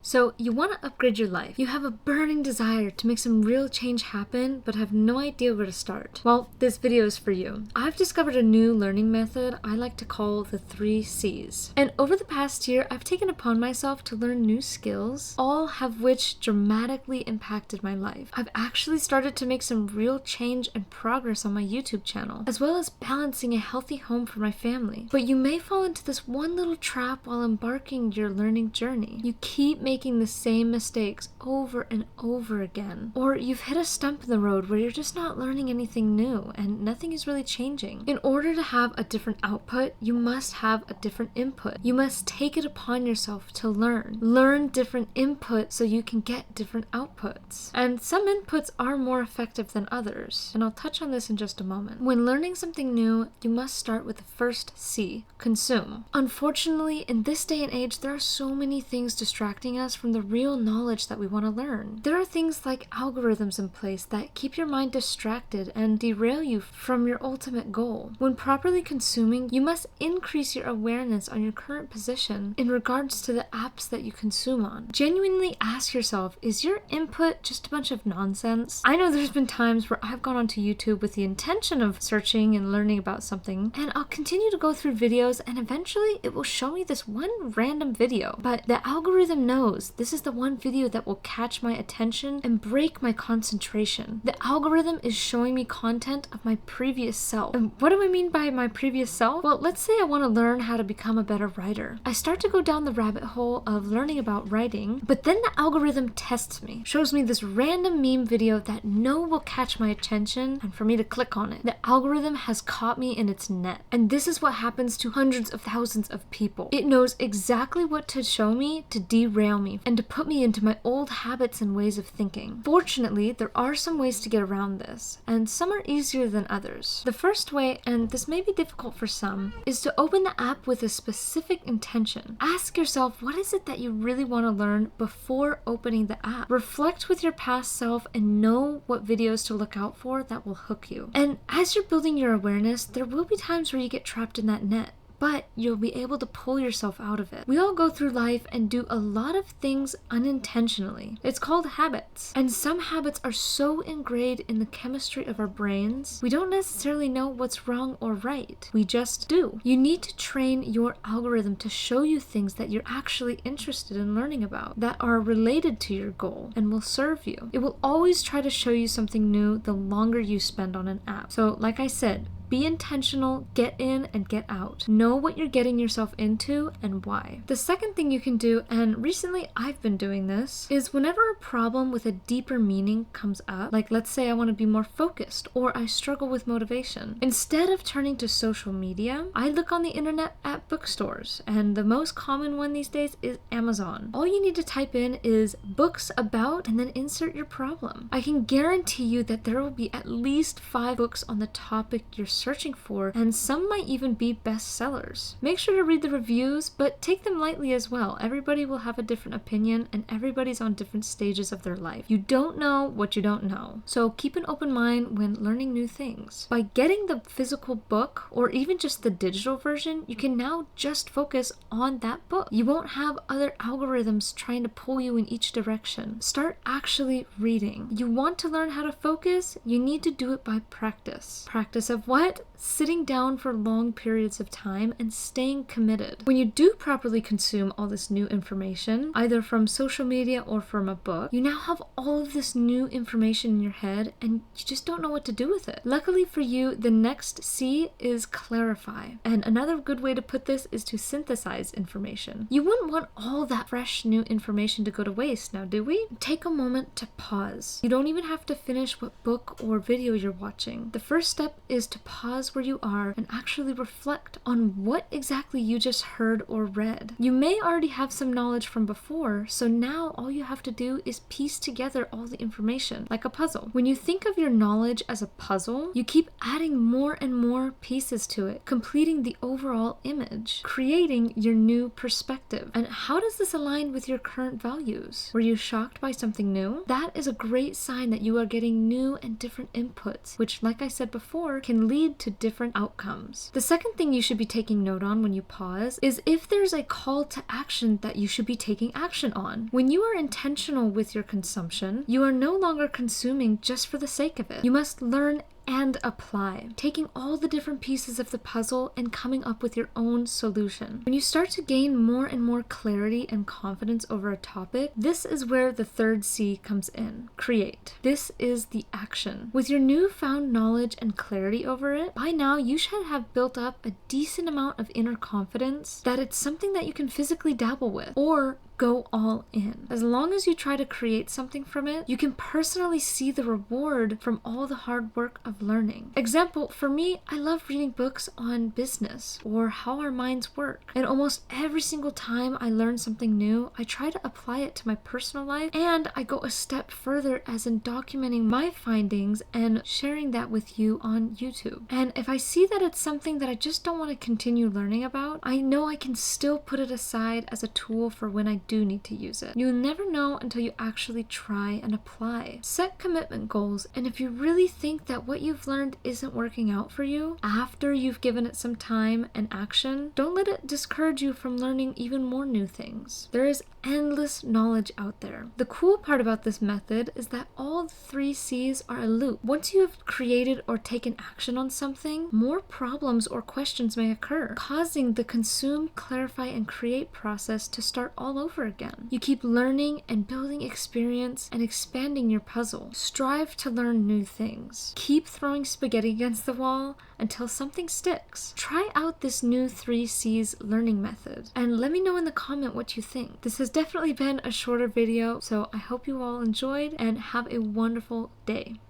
So you want to upgrade your life. You have a burning desire to make some real change happen, but have no idea where to start. Well, this video is for you. I've discovered a new learning method I like to call the 3 C's. And over the past year, I've taken upon myself to learn new skills, all have which dramatically impacted my life. I've actually started to make some real change and progress on my YouTube channel, as well as balancing a healthy home for my family. But you may fall into this one little trap while embarking your learning journey. You keep making the same mistakes over and over again. Or you've hit a stump in the road where you're just not learning anything new and nothing is really changing. In order to have a different output, you must have a different input. You must take it upon yourself to learn. Learn different input so you can get different outputs. And some inputs are more effective than others, and I'll touch on this in just a moment. When learning something new, you must start with the first C, consume. Unfortunately, in this day and age, there are so many things distracting us from the real knowledge that we want to learn. There are things like algorithms in place that keep your mind distracted and derail you from your ultimate goal. When properly consuming, you must increase your awareness on your current position in regards to the apps that you consume on. Genuinely ask yourself, is your input just a bunch of nonsense? I know there's been times where I've gone onto YouTube with the intention of searching and learning about something, and I'll continue to go through videos and eventually it will show me this one random video. But the algorithm knows this is the one video that will catch my attention and break my concentration. The algorithm is showing me content of my previous self. And what do I mean by my previous self? Well, let's say I want to learn how to become a better writer. I start to go down the rabbit hole of learning about writing, but then the algorithm tests me, shows me this random meme video that will catch my attention, and for me to click on it. The algorithm has caught me in its net. And this is what happens to hundreds of thousands of people. It knows exactly what to show me to derail me and to put me into my old habits and ways of thinking. Fortunately, there are some ways to get around this, and some are easier than others. The first way, and this may be difficult for some, is to open the app with a specific intention. Ask yourself, what is it that you really want to learn before opening the app? Reflect with your past self and know what videos to look out for that will hook you. And as you're building your awareness, there will be times where you get trapped in that net, but you'll be able to pull yourself out of it. We all go through life and do a lot of things unintentionally. It's called habits. And some habits are so ingrained in the chemistry of our brains, we don't necessarily know what's wrong or right. We just do. You need to train your algorithm to show you things that you're actually interested in learning about, that are related to your goal and will serve you. It will always try to show you something new the longer you spend on an app. So like I said, be intentional, get in and get out. Know what you're getting yourself into and why. The second thing you can do, and recently I've been doing this, is whenever a problem with a deeper meaning comes up, like let's say I want to be more focused or I struggle with motivation, instead of turning to social media, I look on the internet at bookstores, and the most common one these days is Amazon. All you need to type in is books about and then insert your problem. I can guarantee you that there will be at least 5 books on the topic you're searching for, and some might even be bestsellers. Make sure to read the reviews, but take them lightly as well. Everybody will have a different opinion and everybody's on different stages of their life. You don't know what you don't know. So keep an open mind when learning new things. By getting the physical book or even just the digital version, you can now just focus on that book. You won't have other algorithms trying to pull you in each direction. Start actually reading. You want to learn how to focus? You need to do it by practice. Practice of what? Sitting down for long periods of time and staying committed. When you do properly consume all this new information, either from social media or from a book, you now have all of this new information in your head and you just don't know what to do with it. Luckily for you, the next C is clarify. And another good way to put this is to synthesize information. You wouldn't want all that fresh new information to go to waste, now do we? Take a moment to pause. You don't even have to finish what book or video you're watching. The first step is to pause where you are and actually reflect on what exactly you just heard or read. You may already have some knowledge from before, so now all you have to do is piece together all the information, like a puzzle. When you think of your knowledge as a puzzle, you keep adding more and more pieces to it, completing the overall image, creating your new perspective. And how does this align with your current values? Were you shocked by something new? That is a great sign that you are getting new and different inputs, which, like I said before, can lead lead to different outcomes. The second thing you should be taking note on when you pause is if there's a call to action that you should be taking action on. When you are intentional with your consumption, you are no longer consuming just for the sake of it. You must learn and apply, taking all the different pieces of the puzzle and coming up with your own solution. When you start to gain more and more clarity and confidence over a topic, this is where the third C comes in: create. This is the action. With your newfound knowledge and clarity over it, by now you should have built up a decent amount of inner confidence that it's something that you can physically dabble with or go all in. As long as you try to create something from it, you can personally see the reward from all the hard work of learning. Example, for me, I love reading books on business or how our minds work. And almost every single time I learn something new, I try to apply it to my personal life, and I go a step further as in documenting my findings and sharing that with you on YouTube. And if I see that it's something that I just don't want to continue learning about, I know I can still put it aside as a tool for when I do need to use it. You'll never know until you actually try and apply. Set commitment goals, and if you really think that what you've learned isn't working out for you after you've given it some time and action, don't let it discourage you from learning even more new things. There is endless knowledge out there. The cool part about this method is that all three C's are a loop. Once you have created or taken action on something, more problems or questions may occur, causing the consume, clarify, and create process to start all over again. You keep learning and building experience and expanding your puzzle. Strive to learn new things. Keep throwing spaghetti against the wall until something sticks. Try out this new 3 C's learning method and let me know in the comment what you think. This has definitely been a shorter video, so I hope you all enjoyed and have a wonderful day.